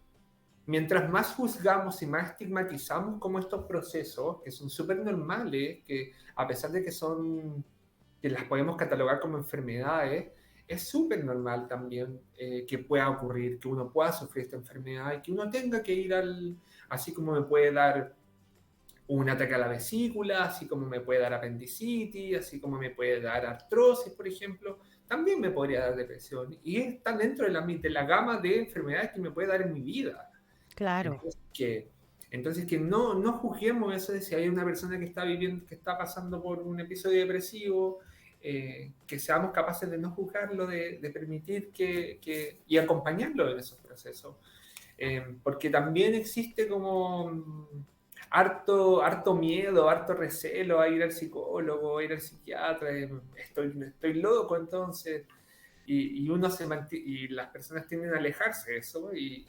mientras más juzgamos y más estigmatizamos como estos procesos, que son súper normales, que a pesar de que las podemos catalogar como enfermedades, es súper normal también que pueda ocurrir, que uno pueda sufrir esta enfermedad y que uno tenga que ir así como me puede dar un ataque a la vesícula, así como me puede dar apendicitis, así como me puede dar artrosis, por ejemplo, también me podría dar depresión. Y está dentro de la gama de enfermedades que me puede dar en mi vida. claro. Entonces que no juzguemos eso de si hay una persona que está viviendo, que está pasando por un episodio depresivo, que seamos capaces de no juzgarlo, de permitir y acompañarlo en esos procesos. Porque también existe como harto miedo, harto recelo a ir al psicólogo, a ir al psiquiatra, estoy loco entonces, y las personas tienden a alejarse de eso, y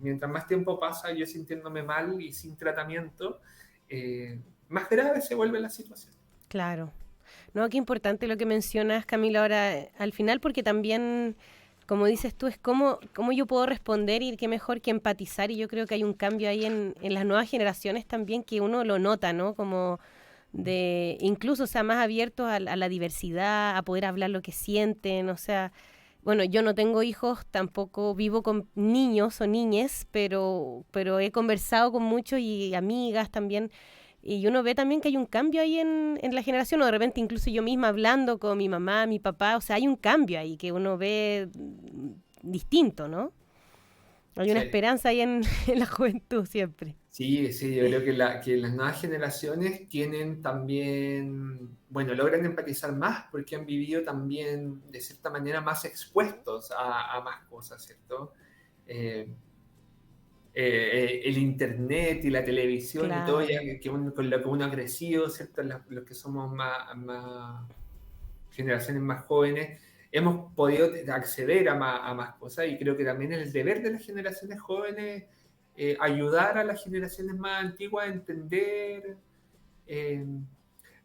mientras más tiempo pasa yo sintiéndome mal y sin tratamiento, más grave se vuelve la situación. Claro. No, qué importante lo que mencionas, Camila, ahora al final, porque también, como dices tú, es cómo yo puedo responder y qué mejor que empatizar. Y yo creo que hay un cambio ahí en las nuevas generaciones también que uno lo nota, ¿no? Como de incluso, o sea, más abiertos a la diversidad, a poder hablar lo que sienten, o sea, bueno, yo no tengo hijos, tampoco vivo con niños o niñes, pero he conversado con muchos y amigas también Y uno ve también que hay un cambio ahí en la generación, o de repente incluso yo misma hablando con mi mamá, mi papá, o sea, hay un cambio ahí que uno ve distinto, ¿no? Hay una esperanza ahí en la juventud siempre. Sí, yo creo que las nuevas generaciones tienen también, bueno, logran empatizar más porque han vivido también de cierta manera más expuestos a más cosas, ¿cierto? El internet y la televisión, claro, y todo ya con lo que uno ha crecido, ¿cierto? Los que somos más generaciones más jóvenes, hemos podido acceder a más cosas, y creo que también es el deber de las generaciones jóvenes ayudar a las generaciones más antiguas a entender,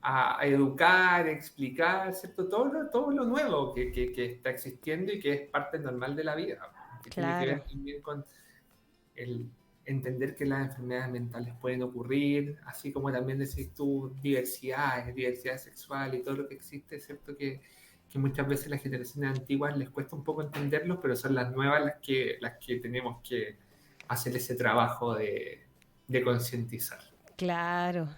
a educar, a explicar, ¿cierto? Todo lo nuevo que está existiendo y que es parte normal de la vida, que claro, tiene que ver también con el entender que las enfermedades mentales pueden ocurrir, así como también decís tú, diversidad sexual y todo lo que existe, ¿cierto? Que muchas veces las generaciones antiguas les cuesta un poco entenderlos, pero son las nuevas las que tenemos que hacer ese trabajo de concientizar. Claro.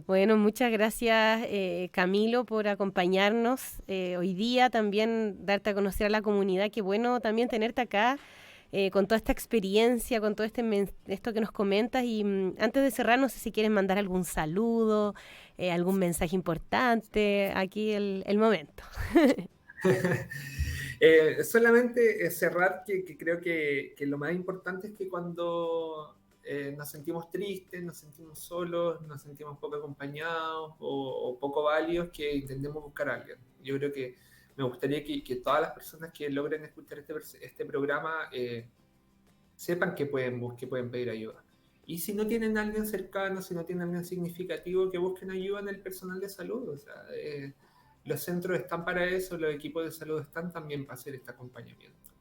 Bueno, muchas gracias, Camilo, por acompañarnos hoy día, también darte a conocer a la comunidad. Qué bueno también tenerte acá con toda esta experiencia, con todo esto que nos comentas. Y antes de cerrar, no sé si quieres mandar algún saludo, algún mensaje importante, aquí el momento. Solamente cerrar que creo que lo más importante es que cuando nos sentimos tristes, nos sentimos solos, nos sentimos poco acompañados o poco válidos, que intentemos buscar a alguien. Yo creo que me gustaría que todas las personas que logren escuchar este programa sepan que pueden pedir ayuda. Y si no tienen a alguien cercano, si no tienen a alguien significativo, que busquen ayuda en el personal de salud. O sea, los centros están para eso, los equipos de salud están también para hacer este acompañamiento.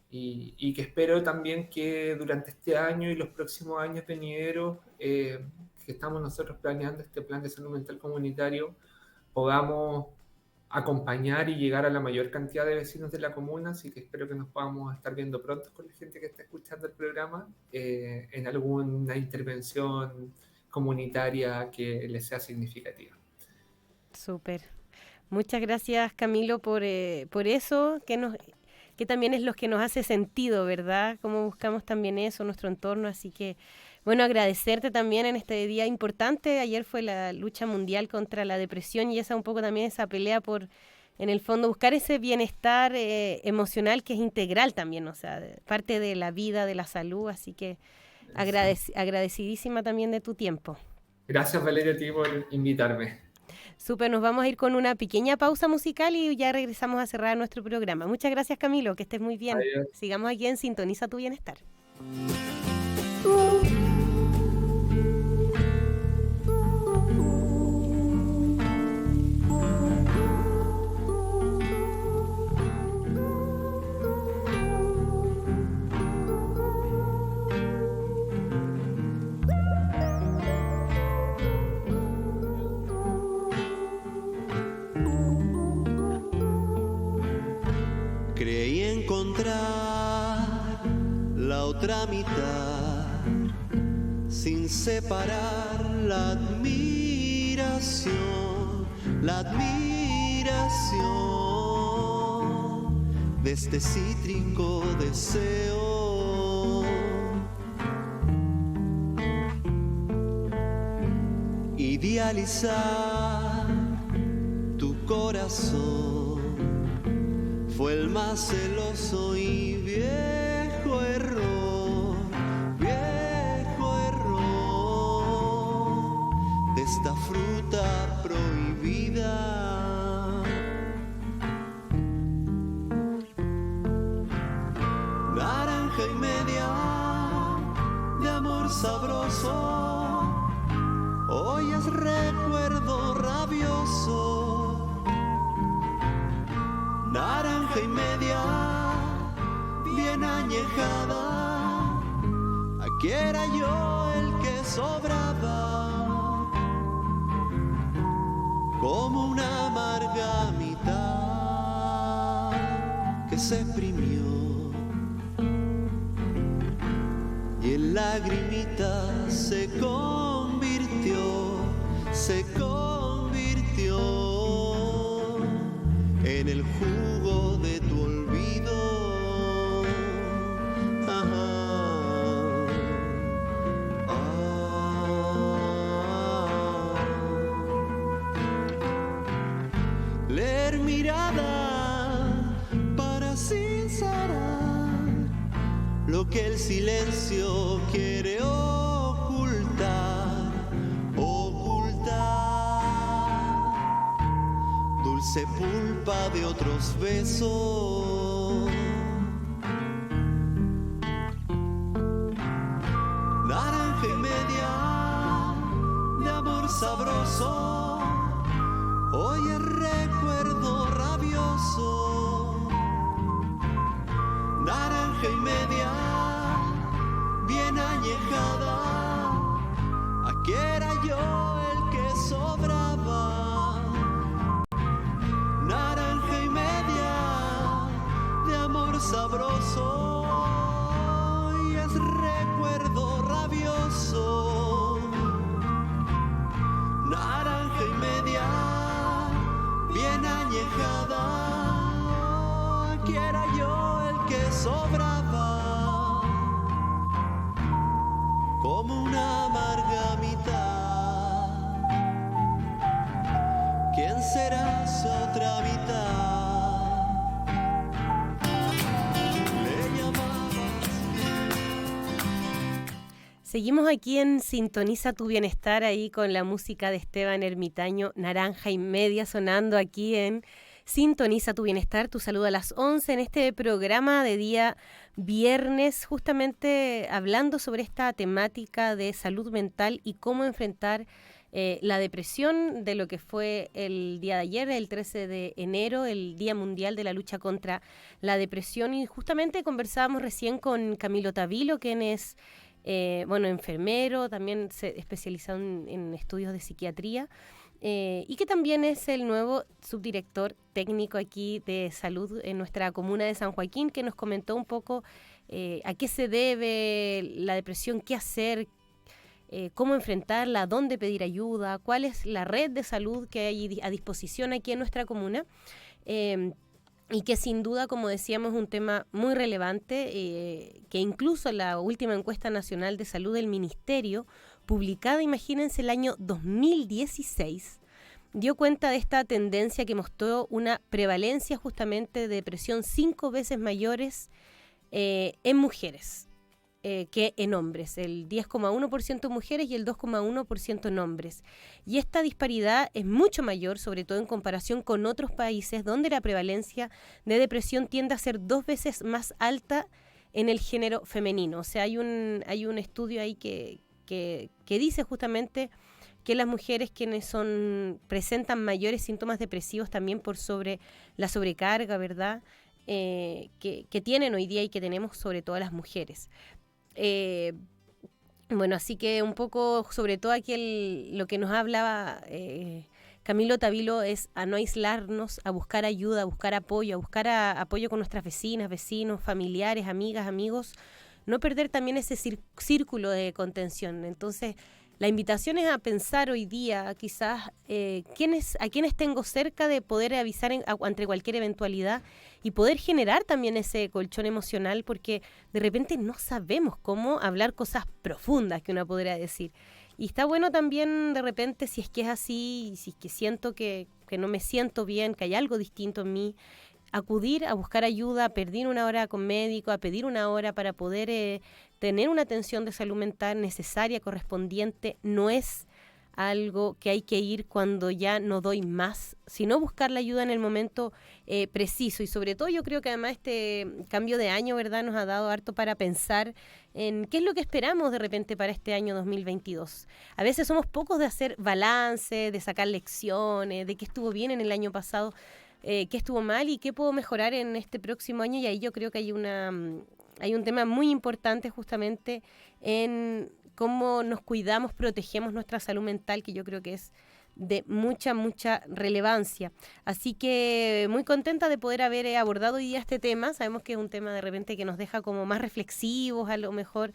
Y que espero también que durante este año y los próximos años venideros, que estamos nosotros planeando este plan de salud mental comunitario, podamos acompañar y llegar a la mayor cantidad de vecinos de la comuna. Así que espero que nos podamos estar viendo pronto con la gente que está escuchando el programa en alguna intervención comunitaria que les sea significativa. Súper. Muchas gracias, Camilo, por eso, que también es lo que nos hace sentido, ¿verdad? Cómo buscamos también eso en nuestro entorno. Así que, bueno, agradecerte también en este día importante. Ayer fue la lucha mundial contra la depresión y un poco también esa pelea por, en el fondo, buscar ese bienestar emocional que es integral también, o sea, parte de la vida, de la salud. Así que agradecidísima también de tu tiempo. Gracias, Valeria, a ti por invitarme. Súper, nos vamos a ir con una pequeña pausa musical y ya regresamos a cerrar nuestro programa. Muchas gracias, Camilo, que estés muy bien. Adiós. Sigamos aquí en Sintoniza tu Bienestar. Creí encontrar la otra mitad, sin separar la admiración de este cítrico deseo. Idealizar tu corazón fue el más celoso y viejo error de esta fruta prohibida. Naranja y media de amor sabroso, hoy es recuerdo rabioso. Naranja y media, bien añejada, aquí era yo el que sobraba, como una amarga mitad que se exprimió y en lagrimita se convirtió. se convirtió en el jugo de tu olvido. Leer mirada para sincerar lo que el silencio quiere ocultar, dulce pulpa de otros besos, naranja y media de amor sabroso, hoy es recuerdo rabioso, naranja y media bien añejada, aquí era yo el que sobraba, naranja y media de amor sabroso, y es recuerdo rabioso, naranja y media bien añejada, aquí era yo el que sobraba, como una amarga mitad. ¿Quién será su otra mitad? Le llamabas. Seguimos aquí en Sintoniza tu Bienestar, ahí con la música de Esteban Ermitaño, Naranja y Media, sonando aquí en Sintoniza tu Bienestar, tu salud a las 11 en este programa de día viernes, justamente hablando sobre esta temática de salud mental y cómo enfrentar la depresión de lo que fue el día de ayer, el 13 de enero, el Día Mundial de la Lucha contra la Depresión. Y justamente conversábamos recién con Camilo Tavilo, quien es enfermero, también se especializado en estudios de psiquiatría. Y que también es el nuevo subdirector técnico aquí de salud en nuestra comuna de San Joaquín, que nos comentó un poco a qué se debe la depresión, qué hacer, cómo enfrentarla, dónde pedir ayuda, cuál es la red de salud que hay a disposición aquí en nuestra comuna. Y que sin duda, como decíamos, es un tema muy relevante, que incluso la última encuesta nacional de salud del Ministerio, publicada, imagínense, el año 2016, dio cuenta de esta tendencia que mostró una prevalencia justamente de depresión 5 veces mayores en mujeres que en hombres, el 10,1% mujeres y el 2,1% en hombres. Y esta disparidad es mucho mayor, sobre todo en comparación con otros países donde la prevalencia de depresión tiende a ser 2 veces más alta en el género femenino. O sea, hay un estudio ahí que dice justamente que las mujeres quienes presentan mayores síntomas depresivos también por la sobrecarga, ¿verdad?, que tienen hoy día y que tenemos sobre todo las mujeres. Así que un poco, sobre todo aquí lo que nos hablaba Camilo Tavilo es a no aislarnos, a buscar ayuda, a buscar apoyo, apoyo con nuestras vecinas, vecinos, familiares, amigas, amigos, no perder también ese círculo de contención. Entonces, la invitación es a pensar hoy día, quizás, a quienes tengo cerca, de poder avisar ante cualquier eventualidad y poder generar también ese colchón emocional, porque de repente no sabemos cómo hablar cosas profundas que uno podría decir. Y está bueno también, de repente, si es que es así, si es que siento que no me siento bien, que hay algo distinto en mí, acudir a buscar ayuda, a pedir una hora con médico, a pedir una hora para poder tener una atención de salud mental necesaria, correspondiente. No es algo que hay que ir cuando ya no doy más, sino buscar la ayuda en el momento preciso. Y sobre todo yo creo que además este cambio de año, ¿verdad?, nos ha dado harto para pensar en qué es lo que esperamos de repente para este año 2022. A veces somos pocos de hacer balance, de sacar lecciones, de qué estuvo bien en el año pasado, qué estuvo mal y qué puedo mejorar en este próximo año. Y ahí yo creo que hay un tema muy importante justamente en cómo nos cuidamos, protegemos nuestra salud mental, que yo creo que es de mucha relevancia. Así que muy contenta de poder haber abordado hoy día este tema. Sabemos que es un tema de repente que nos deja como más reflexivos, a lo mejor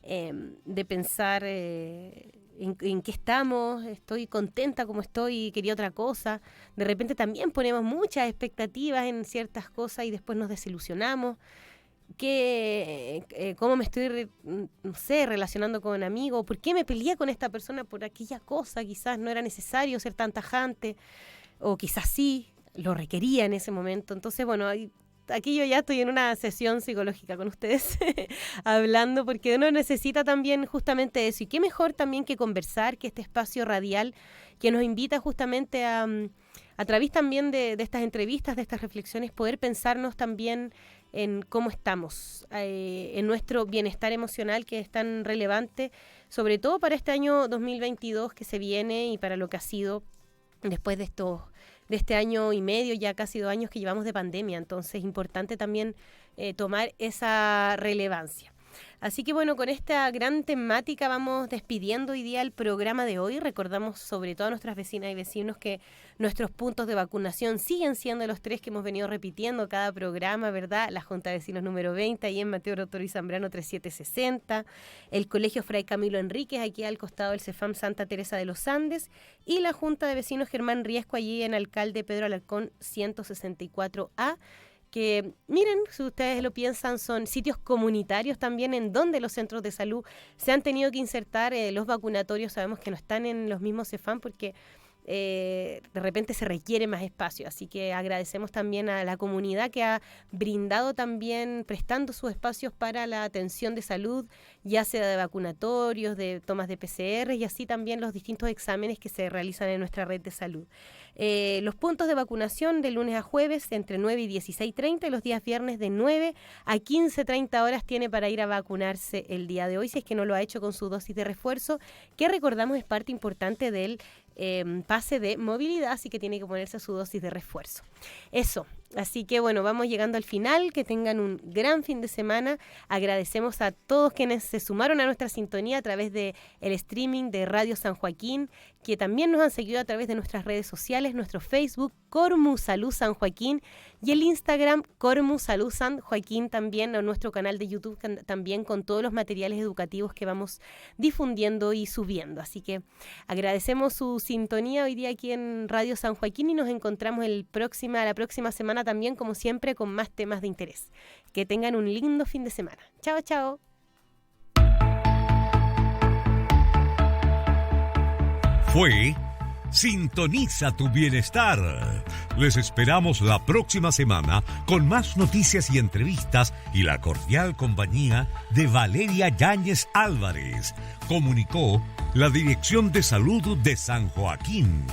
de pensar en qué estamos, estoy contenta como estoy, quería otra cosa. De repente también ponemos muchas expectativas en ciertas cosas y después nos desilusionamos. ¿Cómo me estoy, no sé, relacionando con amigos? ¿Por qué me peleé con esta persona por aquella cosa? Quizás no era necesario ser tan tajante, o quizás sí, lo requería en ese momento. Entonces, bueno, aquí yo ya estoy en una sesión psicológica con ustedes, hablando, porque uno necesita también justamente eso. Y qué mejor también que conversar, que este espacio radial que nos invita justamente a través también de estas entrevistas, de estas reflexiones, poder pensarnos también en cómo estamos, en nuestro bienestar emocional, que es tan relevante, sobre todo para este año 2022 que se viene y para lo que ha sido después de este año y medio, ya casi 2 años que llevamos de pandemia. Entonces es importante también tomar esa relevancia. Así que bueno, con esta gran temática vamos despidiendo hoy día el programa de hoy. Recordamos sobre todo a nuestras vecinas y vecinos que nuestros puntos de vacunación siguen siendo los 3 que hemos venido repitiendo cada programa, ¿verdad? La Junta de Vecinos número 20, ahí en Mateo Rotorio y Zambrano 3760, el Colegio Fray Camilo Enríquez, aquí al costado del CEFAM Santa Teresa de los Andes, y la Junta de Vecinos Germán Riesco, allí en Alcalde Pedro Alarcón 164A, que miren, si ustedes lo piensan, son sitios comunitarios también en donde los centros de salud se han tenido que insertar los vacunatorios. Sabemos que no están en los mismos CEFAM porque de repente se requiere más espacio, así que agradecemos también a la comunidad que ha brindado también, prestando sus espacios para la atención de salud, ya sea de vacunatorios, de tomas de PCR y así también los distintos exámenes que se realizan en nuestra red de salud. Los puntos de vacunación de lunes a jueves entre 9 y 16:30 y los días viernes de 9 a 15:30 horas tiene para ir a vacunarse el día de hoy, si es que no lo ha hecho con su dosis de refuerzo, que recordamos es parte importante del pase de movilidad, así que tiene que ponerse su dosis de refuerzo. Eso, así que bueno, vamos llegando al final, que tengan un gran fin de semana. Agradecemos a todos quienes se sumaron a nuestra sintonía a través de el streaming de Radio San Joaquín, que también nos han seguido a través de nuestras redes sociales, nuestro Facebook Cormu Salud San Joaquín y el Instagram Cormu Salud San Joaquín, también, o nuestro canal de YouTube también, con todos los materiales educativos que vamos difundiendo y subiendo. Así que agradecemos su sintonía hoy día aquí en Radio San Joaquín y nos encontramos la próxima semana también, como siempre, con más temas de interés. Que tengan un lindo fin de semana. Chao, chao. Fue Sintoniza tu Bienestar. Les esperamos la próxima semana con más noticias y entrevistas y la cordial compañía de Valeria Yáñez Álvarez. Comunicó la Dirección de Salud de San Joaquín.